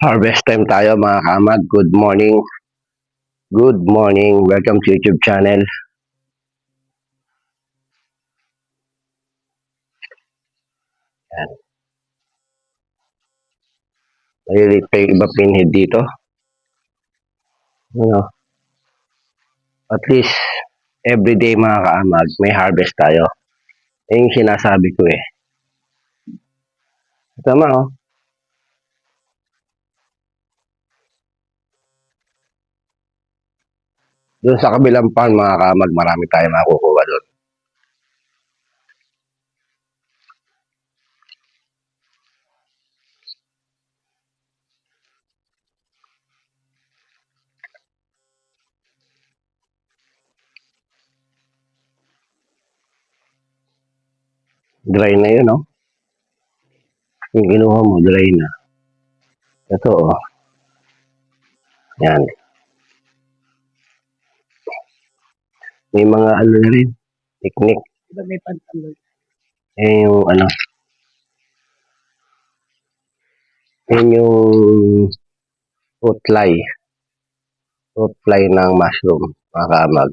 Harvest time tayo mga kamag. Good morning. Good morning. Welcome to YouTube channel. Yan. Nalilit pa yung iba pinhead dito. Ano, at least everyday mga kaamag may harvest tayo. Yung sinasabi ko eh. Tama oh. Doon sa kabilang pan mga kaamag marami tayo makukuha doon. Dry na yun oh. Yung kinuha mo dry na. Ito oh. Yan. May mga ano na rin. Technique. May pantalo. Eh yung ano. Yan yung fruit fly. Fruit fly ng mushroom mga kaamag.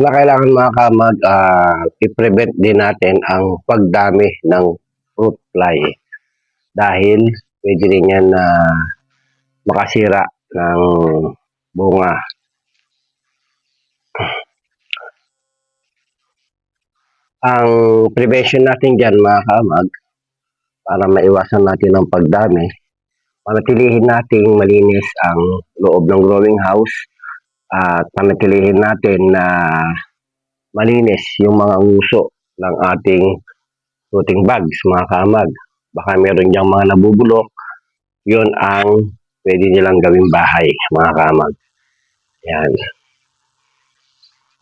Kailangan mga kamag, i-prevent din natin ang pagdami ng fruit fly dahil pwede rin yan na makasira ng bunga. Ang prevention natin dyan mga kamag, para maiwasan natin ang pagdami, panatilihin nating malinis ang loob ng growing house at panatilihin natin na malinis yung mga nguso ng ating fruiting bags mga kamag. Baka meron diyang mga nabubulok, yun ang pwede nilang gawing bahay mga kamag. Yan.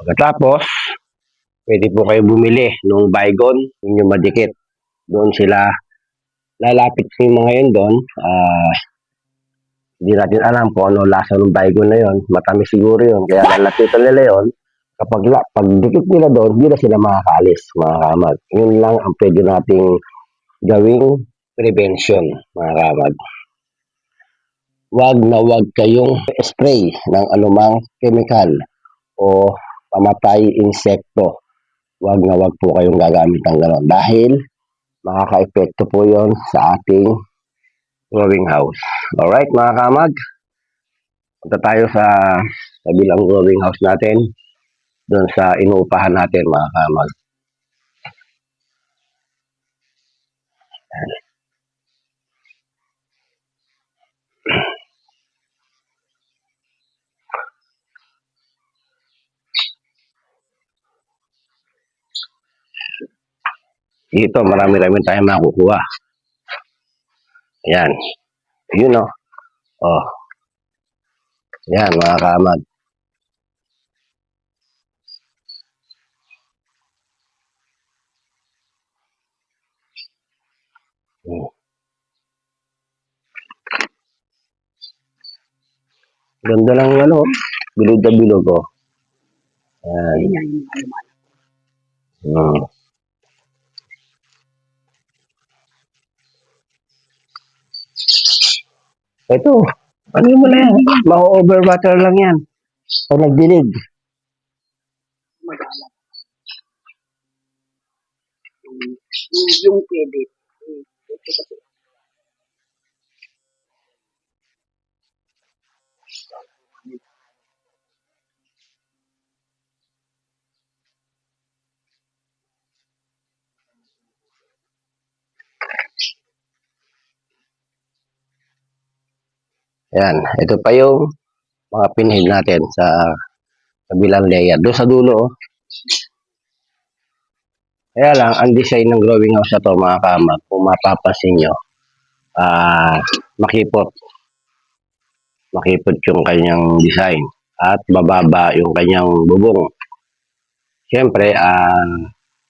Pagkatapos, pwede po kayo bumili nung Baygon, yung madikit. Doon sila lalapit yung mga yun doon. Hindi natin alam kung ano lasa ng Baygon na yun. Matamis siguro yun. Kaya lalapitan nila yun. Pag dikit nila doon, hindi na sila makakaalis, mga kamag. Yun lang ang pwede nating gawing prevention, mga kamag. Wag kayong spray ng anumang chemical o pamatay insekto. Wag po kayong gagamit ng gano'n dahil makaka-epekto po yon sa ating growing house. Alright mga kamag, punta tayo sa kabilang growing house natin, doon sa inuupahan natin mga kamag. Dito marami-rami tayong makukuha. Ayan. Yun o. Oh. Ayan mga kamag. Ganda lang ano, bilog na bilog oh. Ayan. Ito, ano mo na yan? Ma-overwater lang yan. Pag nagdilig. Yung pwede. Ayan, ito pa yung mga pinhead natin sa kabilang layer. Doon sa dulo, oh. Kaya lang, ang design ng growing house na to mga kamag, kung mapapansin nyo, makipot. Makipot yung kanyang design at bababa yung kanyang bubong. Siyempre,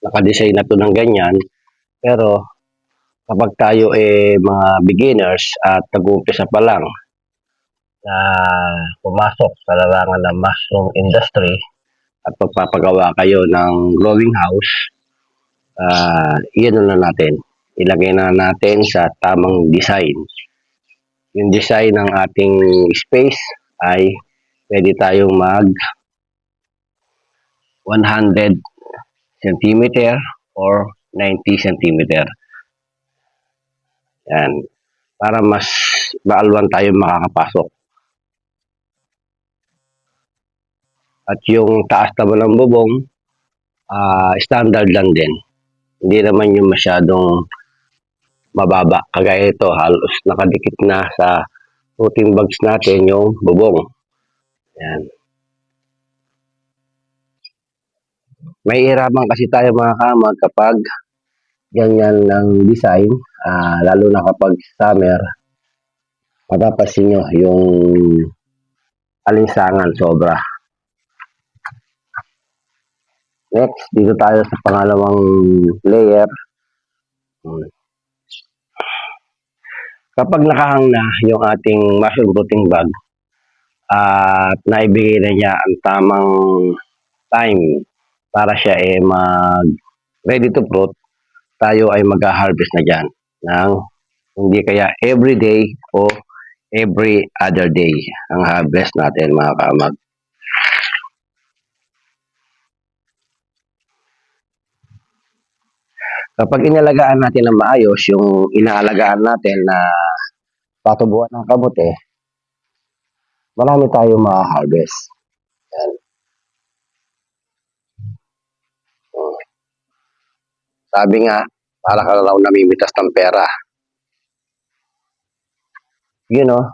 nakadesign na to ng ganyan, pero kapag tayo mga beginners at nag-uumpisa pa lang, na pumasok sa larangan ng mushroom industry at magpapagawa kayo ng growing house, iyan na natin. Ilagay na natin sa tamang design. Yung design ng ating space ay pwede tayong mag 100 centimeter or 90 centimeter. Yan. Para mas maalwan tayo makakapasok. At yung taas naman ng bubong, standard lang din. Hindi naman yung masyadong mababa. Kagaya ito, halos nakadikit na sa floating bags natin yung bubong. Yan. May iraman kasi tayo mga kamag kapag ganyan ng design, lalo na kapag summer, mapapansin nyo yung alinsangan sobra. Next, dito tayo sa pangalawang layer. Kapag nakahang na yung ating mushroom rooting bag at naibigay na niya ang tamang time para siya mag ready to fruit, tayo ay mag-harvest na dyan ng hindi kaya every day o every other day ang harvest natin mga kamag. Kapag inalagaan natin ng maayos, yung inaalagaan natin na patubuan ng kamote, marami tayong ma-harvest. Yan. Sabi nga, para ka raw namimitas ng pera. You know?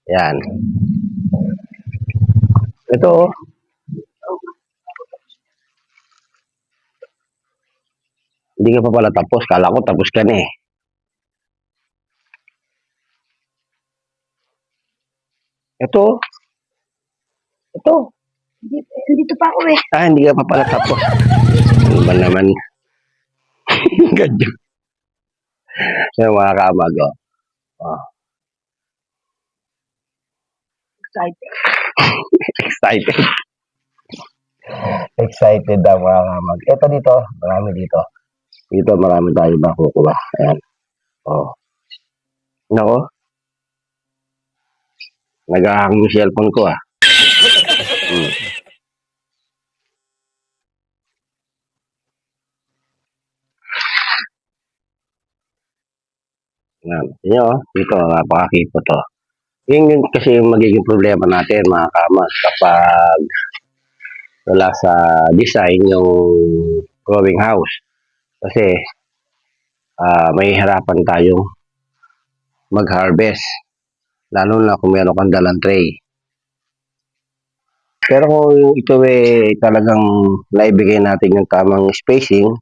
Yan. Ito, hindi ka pa pala tapos. Kala ko tapos ka na eh. Ito. Dito pa ako eh. Hindi ka pa pala tapos. Ano ba naman? Ganyan. Yung mga kamag, Excited. Excited. Excited daw mga kamag. Ito dito, marami dito. Dito marami tayo makukuha. Ayan. Nako. Nag-ahang yung cellphone ko . Yan. Yan dito, napakakipo to. Yun kasi yung magiging problema natin mga kamag kapag wala sa design yung growing house. Kasi may harapan tayong mag-harvest. Lalo na kung meron kang dalang tray. Pero kung ito talagang naibigay natin yung tamang spacing,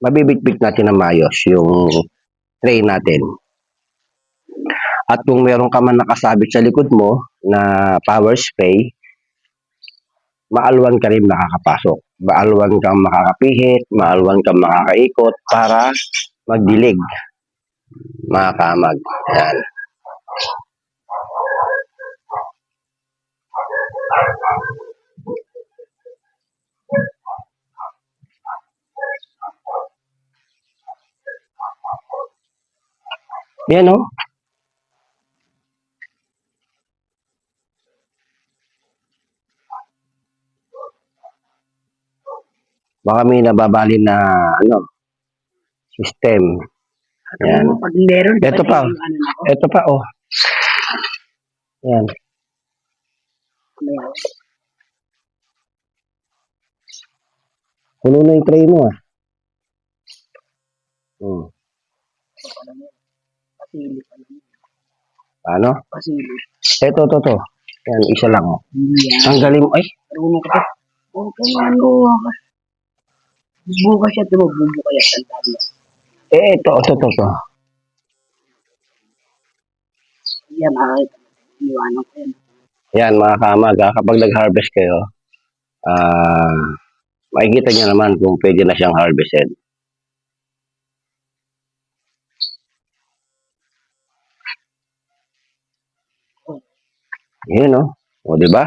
mabibitbit natin ng maayos yung tray natin. At kung meron ka man nakasabit sa likod mo na power spray, maalwan ka rin makakapasok. Maalwan kang makakapihit, maalwan kang makakaikot para magdilig. Mga kamag. Yan. Yan o. Baka may nababali na system. Yan. Pag meron, Ito pa. Ito pa oh. Yan. Puno na yung tray mo . Pasili pa lang. Ano? Pasili. Ito. Yan, isa lang oh. Yan. Ang galing mo. Ay. Marunong ka pa. Okay, ano ka. Bubuka siya, bubuka yan. Ito. Yan, iwanan ko yan. Yan mga kamag, kapag nag-harvest kayo, makikita niya naman kung pwede na siyang harvested. Yun, no? O, di ba?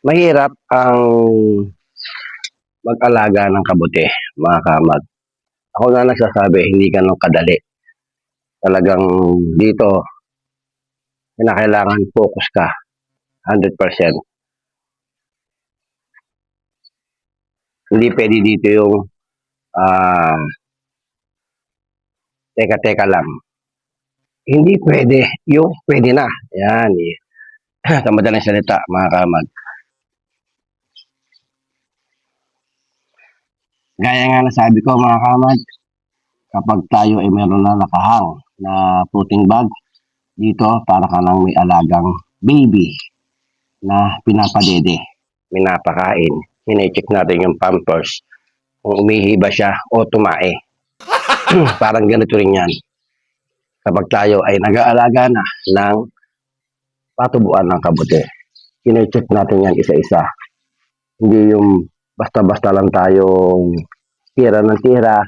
Mahirap ang mag-alaga ng kabuti, mga kamag. Ako na nagsasabi, hindi ganun kadali. Talagang dito, kinakailangan focus ka, 100%. Hindi pwede dito yung teka-teka lang. Hindi pwede yung pwede na. Yan. Sa madaling salita, mga kamag. Gaya nga na sabi ko, mga kamag, kapag tayo ay meron na nakahang na puting bag, dito para ka lang may alagang baby na pinapadede, pinapakain. Hine-check natin yung pampers kung umihi ba siya o tumae. Parang ganito rin yan. Kapag tayo ay nag-aalaga na ng patubuan ng kabuti, hine-check natin yan isa-isa. Hindi yung basta-basta lang tayong tira ng tira,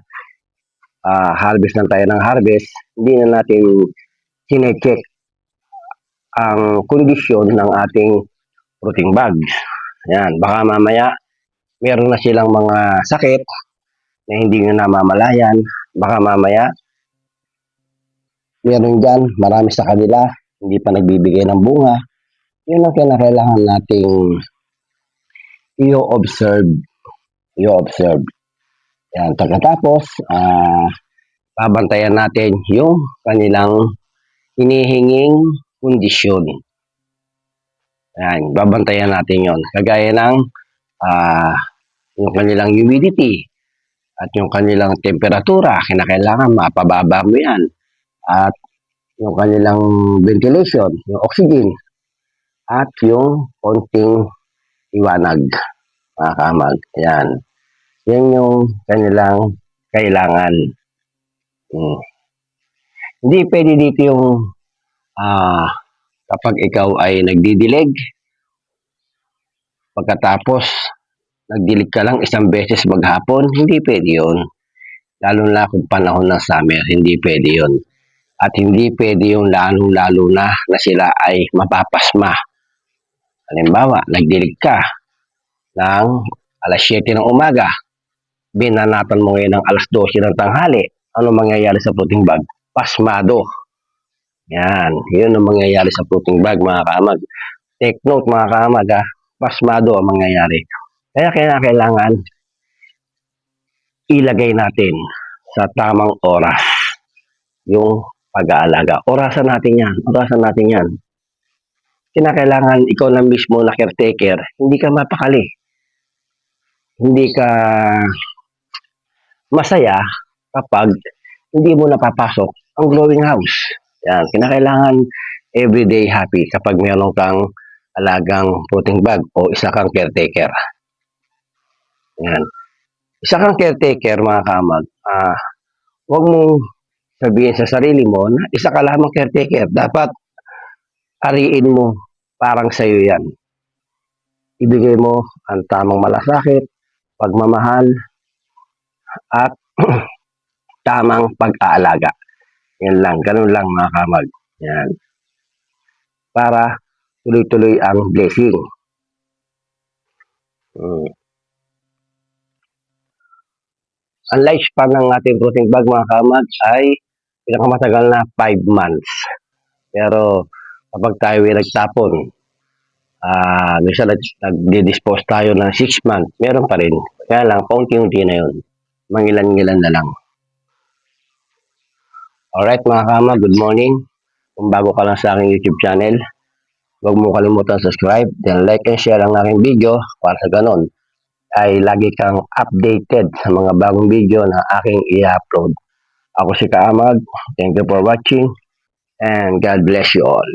harvest lang tayo ng harvest, hindi na natin hine-check ang kondisyon ng ating fruiting bags. Yan, baka mamaya meron na silang mga sakit na hindi nyo namamalayan. Baka mamaya meron dyan, marami sa kanila, hindi pa nagbibigay ng bunga. Yun ang kinakailangan nating i-observe. I-observe. Yan, pagkatapos, babantayan natin yung kanilang hinihinging kondisyon. Yan, babantayan natin yon. Kagaya ng yung kanilang humidity at yung kanilang temperatura, kinakailangan mapababa mo yan. At yung kanilang ventilation, yung oxygen, at yung konting iwanag, mga kamag. Yan. Yan yung kanilang kailangan. Hindi pwede dito yung kapag ikaw ay nagdidilig, pagkatapos nagdilig ka lang isang beses maghapon, hindi pwede yun. Lalo na kung panahon ng summer, hindi pwede yun. At hindi pwede yung lalo-lalo na sila ay mapapasma. Halimbawa, nagdilig ka ng alas 7 ng umaga, binanatan mo ngayon ng alas 12 ng tanghali, ano mangyayari sa fruiting bag? Pasmado. Yan, yun ang mangyayari sa fruiting bag, mga kamag. Take note, mga kamag, pasmado ang mangyayari. Kaya kailangan ilagay natin sa tamang oras yung pag-aalaga. Orasan natin yan. Orasan natin yan. Kinakailangan ikaw na mismo na caretaker, hindi ka mapakali. Hindi ka masaya kapag hindi mo napapasok ang growing house. Yan. Kinakailangan everyday happy kapag meron kang alagang fruiting bag o isa kang caretaker. Yan. Isa kang caretaker, mga kamag, huwag mong sabihin sa sarili mo na isa ka lamang caretaker. Dapat ariin mo parang sa'yo yan. Ibigay mo ang tamang malasakit, pagmamahal, at tamang pag-aalaga. Yan lang. Ganun lang, mga kamag. Yan. Para tuloy-tuloy ang blessing. Ang lifespan ng ating fruiting bag, mga kamag, ay pinakamatagal na 5 months. Pero kapag tayo ay nagtapon, minsan nag-dispose tayo ng 6 months, meron pa rin. Kaya lang, paunti-unti na yun. Mangilan-ngilan na lang. Alright, mga kamag, good morning. Kung bago ka lang sa aking YouTube channel, huwag mo kalimutan subscribe, then like and share ang aking video para sa ganon ay lagi kang updated sa mga bagong video na aking i-upload. Ako si Kaamag. Thank you for watching and God bless you all.